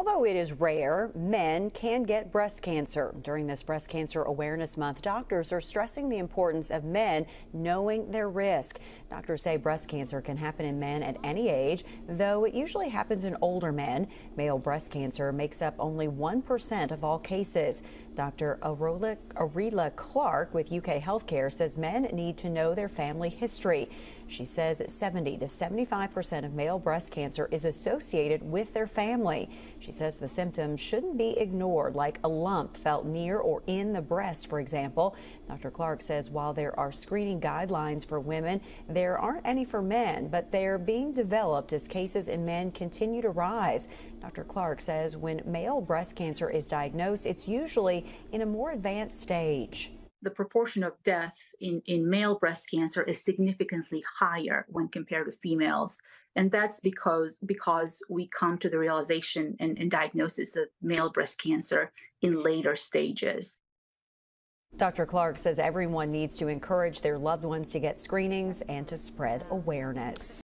Although it is rare, men can get breast cancer. During this Breast Cancer Awareness Month, doctors are stressing the importance of men knowing their risk. Doctors say breast cancer can happen in men at any age, though it usually happens in older men. Male breast cancer makes up only 1% of all cases. Dr. Arela Clark with UK Healthcare says men need to know their family history. She says 70 to 75% of male breast cancer is associated with their family. She says the symptoms shouldn't be ignored, like a lump felt near or in the breast, for example. Dr. Clark says while there are screening guidelines for women, there aren't any for men, but they're being developed as cases in men continue to rise. Dr. Clark says when male breast cancer is diagnosed, it's usually in a more advanced stage. The proportion of death in male breast cancer is significantly higher when compared to females. And that's because we come to the realization and diagnosis of male breast cancer in later stages. Dr. Clark says everyone needs to encourage their loved ones to get screenings and to spread awareness.